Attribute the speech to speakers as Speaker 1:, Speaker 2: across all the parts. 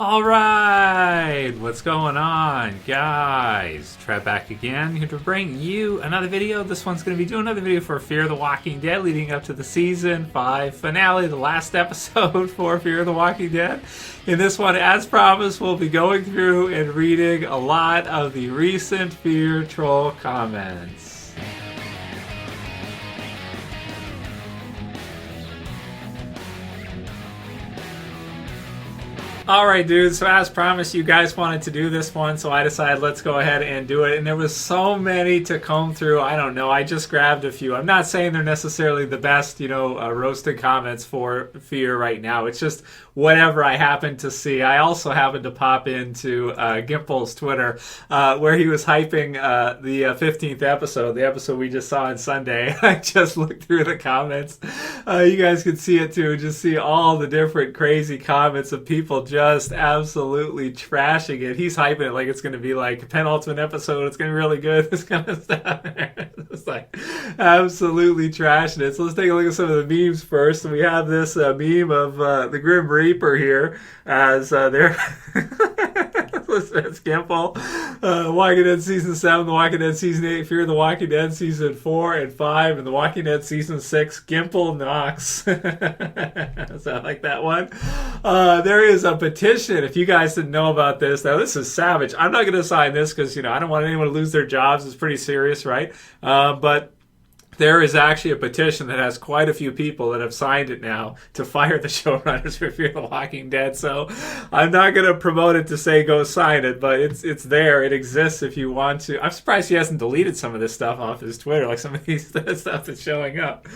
Speaker 1: All right, what's going on, guys? Trev back again here to bring you another video. This one's going to be doing another video for Fear the Walking Dead, leading up to the season 5 finale, the last episode for Fear the Walking Dead. In this one, as promised, we'll be going through and reading a lot of the recent Fear Troll comments. Alright dudes, so as promised you guys wanted to do this one, so I decided let's go ahead and do it. And there was so many to comb through, I don't know, I just grabbed a few. I'm not saying they're necessarily the best, roasted comments for Fear right now. It's just whatever I happened to see. I also happened to pop into Gimple's Twitter where he was hyping the 15th episode, the episode we just saw on Sunday. I just looked through the comments. You guys can see it too, just see all the different crazy comments of people just absolutely trashing it. He's hyping it like it's going to be like a penultimate episode. It's going to be really good. This kind of stuff. It's like absolutely trashing it. So let's take a look at some of the memes first. We have this meme of the Grim Reaper here as they're... That's Gimple. Walking Dead Season 7, The Walking Dead Season 8, Fear the Walking Dead Season 4 and 5, and The Walking Dead Season 6, Gimple Knox. So I like that one. There is a petition, if you guys didn't know about this. Now, this is savage. I'm not going to sign this because, I don't want anyone to lose their jobs. It's pretty serious, right? But there is actually a petition that has quite a few people that have signed it now to fire the showrunners for Fear the Walking Dead. So I'm not going to promote it to say go sign it, but it's there. It exists if you want to. I'm surprised he hasn't deleted some of this stuff off his Twitter, like some of these stuff that's showing up.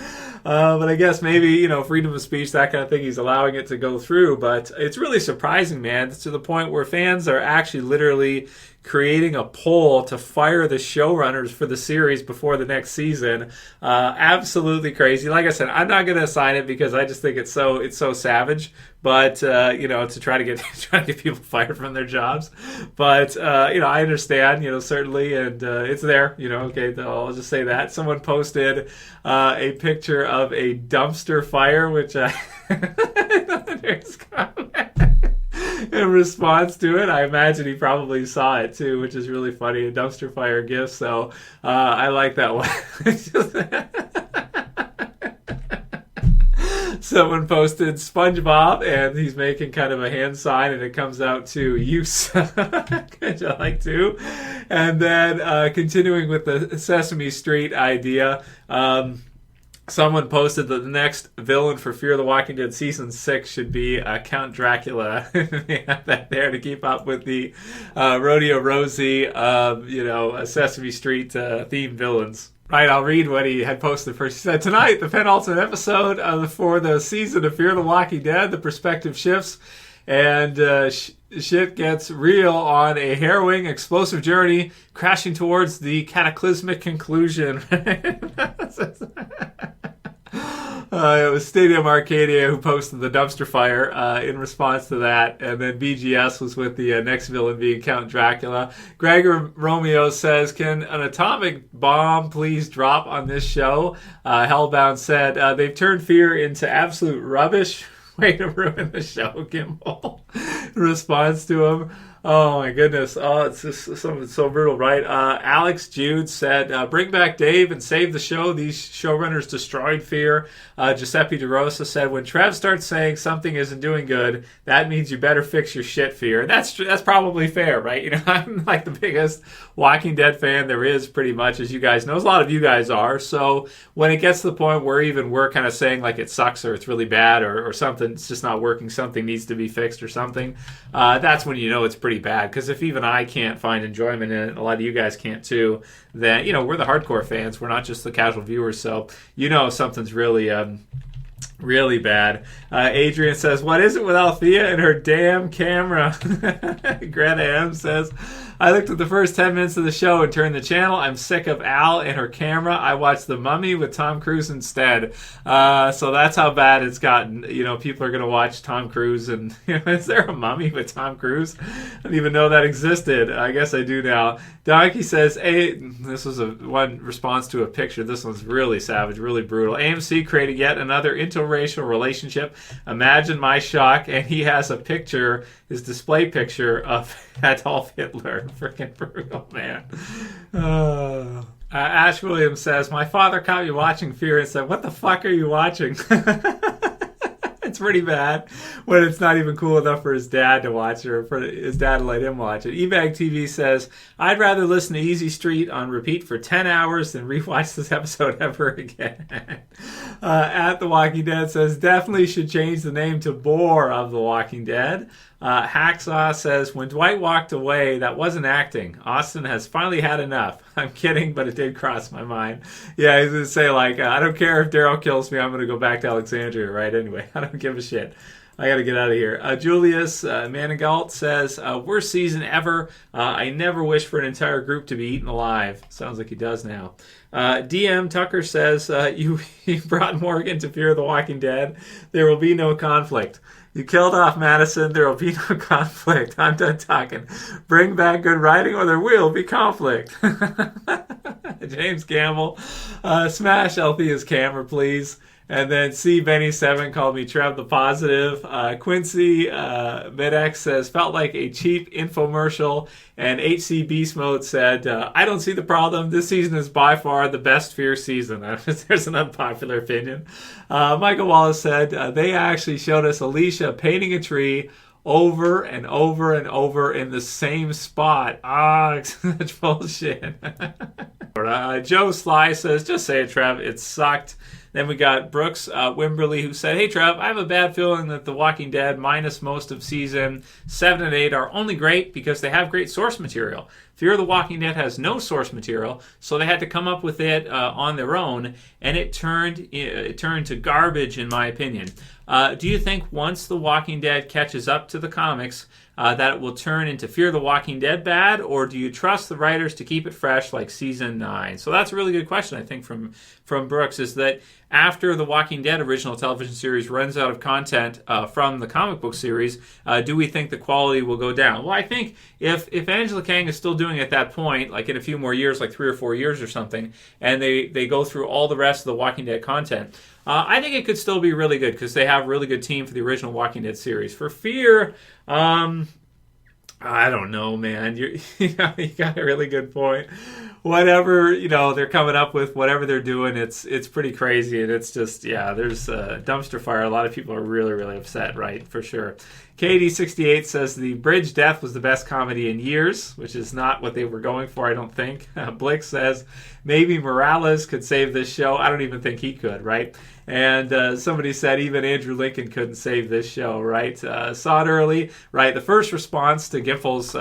Speaker 1: But I guess maybe, freedom of speech, that kind of thing, he's allowing it to go through. But it's really surprising, man, to the point where fans are actually literally creating a poll to fire the showrunners for the series before the next season. Absolutely crazy. Like I said, I'm not going to assign it because I just think it's so savage. But to try to get people fired from their jobs. But I understand, certainly, and it's there. Okay, I'll just say that someone posted a picture of a dumpster fire, which there's comment. In response to it, I imagine he probably saw it too, which is really funny. A dumpster fire gift, so I like that one. Someone posted SpongeBob, and he's making kind of a hand sign, and it comes out to use, which I like too. And then continuing with the Sesame Street idea. Someone posted that the next villain for Fear the Walking Dead Season 6 should be Count Dracula. They have that there to keep up with the Rodeo Rosie, Sesame Street themed villains. Right, I'll read what he had posted first. He said, tonight, the penultimate episode for the season of Fear the Walking Dead, the perspective shifts, and shit gets real on a harrowing, explosive journey, crashing towards the cataclysmic conclusion. It was Stadium Arcadia who posted the dumpster fire in response to that, and then BGS was with the next villain being Count Dracula. Gregor Romeo says, can an atomic bomb please drop on this show? Hellbound said, they've turned Fear into absolute rubbish. Way to ruin the show, Gimple. In response to him. Oh my goodness. Oh, it's just something so brutal, right? Alex Jude said, bring back Dave and save the show. These showrunners destroyed Fear. Giuseppe DeRosa said, when Trev starts saying something isn't doing good, that means you better fix your shit, Fear. That's probably fair, right? I'm like the biggest Walking Dead fan there is, pretty much, as you guys know. A lot of you guys are. So when it gets to the point where even we're kind of saying like it sucks or it's really bad or something's just not working, something needs to be fixed or something, that's when it's pretty bad. Because if even I can't find enjoyment in it, a lot of you guys can't too, then we're the hardcore fans. We're not just the casual viewers. So something's really really bad. Adrian says, what is it with Althea and her damn camera? Greta M says, I looked at the first 10 minutes of the show and turned the channel. I'm sick of Al and her camera. I watched The Mummy with Tom Cruise instead. So that's how bad it's gotten. People are going to watch Tom Cruise and, is there a Mummy with Tom Cruise? I didn't even know that existed. I guess I do now. Donkey says, this was one response to a picture. This one's really savage, really brutal. AMC created yet another into interracial relationship. Imagine my shock. And he has a picture, his display picture of Adolf Hitler. Freaking brutal, man. Ash Williams says, my father caught me watching Fear and said, what the fuck are you watching? It's pretty bad when it's not even cool enough for his dad to watch it, or for his dad to let him watch it. eBag TV says, I'd rather listen to Easy Street on repeat for 10 hours than rewatch this episode ever again. At The Walking Dead says, definitely should change the name to Boar of The Walking Dead. Hacksaw says, when Dwight walked away, that wasn't acting. Austin has finally had enough. I'm kidding, but it did cross my mind. Yeah, he's going to say, like, I don't care if Daryl kills me, I'm going to go back to Alexandria, right? Anyway, I don't give a shit. I got to get out of here. Julius Manigalt says, worst season ever. I never wish for an entire group to be eaten alive. Sounds like he does now. DM Tucker says, you brought Morgan to Fear the Walking Dead. There will be no conflict. You killed off Madison. There will be no conflict. I'm done talking. Bring back good writing or there will be conflict. James Campbell. Smash Althea's camera, please. And then C. Benny7 called me Trev the Positive. Quincy Medex says, felt like a cheap infomercial. And HC Beast Mode said, I don't see the problem. This season is by far the best Fear season. There's an unpopular opinion. Michael Wallace said, they actually showed us Alicia painting a tree over and over and over in the same spot. Such bullshit. Joe Sly says, just say it, Trev. It sucked. Then we got Brooks Wimberly, who said, hey, Trev, I have a bad feeling that The Walking Dead, minus most of season 7 and 8, are only great because they have great source material. Fear the Walking Dead has no source material, so they had to come up with it on their own, and it turned to garbage, in my opinion. Do you think once The Walking Dead catches up to the comics, that it will turn into Fear the Walking Dead bad, or do you trust the writers to keep it fresh like season 9? So that's a really good question, I think, from Brooks, is that after the Walking Dead original television series runs out of content from the comic book series, do we think the quality will go down? Well, I think if Angela Kang is still doing it at that point, like in a few more years, like 3 or 4 years or something, and they go through all the rest of the Walking Dead content, I think it could still be really good because they have a really good team for the original Walking Dead series. For Fear, I don't know, man. You got a really good point. Whatever, they're coming up with, whatever they're doing, it's pretty crazy. And it's just, there's a dumpster fire. A lot of people are really, really upset, right? For sure. KD68 says the bridge death was the best comedy in years, which is not what they were going for, I don't think. Blick says maybe Morales could save this show. I don't even think he could, right? And somebody said even Andrew Lincoln couldn't save this show, right? Saw it early, right? The first response to Gimple's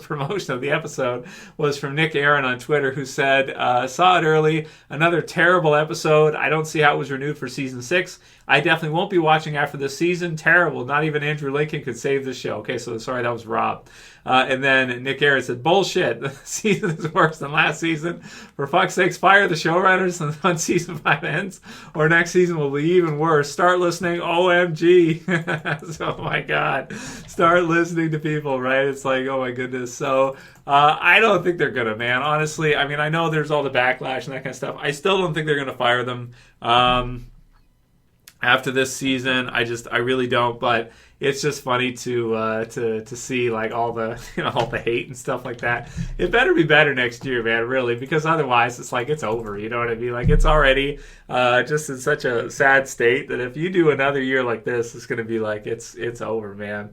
Speaker 1: promotion of the episode was from Nick Aaron on Twitter, who said, saw it early, another terrible episode. I don't see how it was renewed for season 6. I definitely won't be watching after this season. Terrible. Not even Andrew Lincoln could save this show. Okay, so sorry, that was Rob. And then Nick Ayers said, bullshit. The season is worse than last season. For fuck's sakes, fire the showrunners when season 5 ends, or next season will be even worse. Start listening. OMG. So, oh my God. Start listening to people, right? It's like, oh my goodness. So, I don't think they're gonna, man. Honestly, I mean, I know there's all the backlash and that kind of stuff. I still don't think they're gonna fire them. After this season, I really don't, but it's just funny to see like all the all the hate and stuff like that. It better be better next year, man, really, because otherwise it's like it's over. You know what I mean? Like it's already just in such a sad state that if you do another year like this, it's going to be like it's over, man.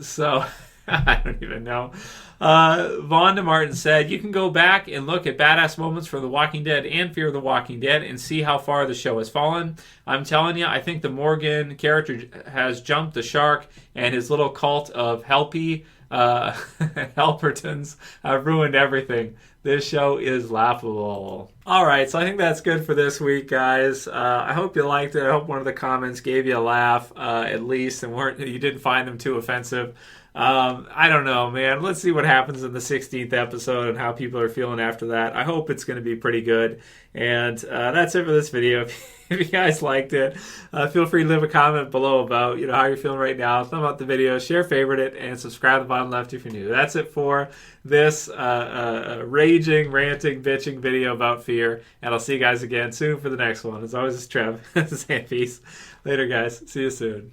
Speaker 1: So I don't even know. Vonda Martin said, you can go back and look at badass moments for The Walking Dead and Fear the Walking Dead and see how far the show has fallen. I'm telling you, I think the Morgan character has jumped the shark, and his little cult of Helpertons have ruined everything. This show is laughable. All right, so I think that's good for this week, guys. I hope you liked it. I hope one of the comments gave you a laugh, at least, and you didn't find them too offensive. I don't know, man. Let's see what happens in the 16th episode and how people are feeling after that. I hope it's going to be pretty good. And that's it for this video. If you guys liked it, feel free to leave a comment below about how you're feeling right now. Thumb up the video, share, favorite it, and subscribe to the bottom left if you're new. That's it for this race raging, ranting, bitching video about fear. And I'll see you guys again soon for the next one. As always, it's Trev. Saying peace. Later, guys. See you soon.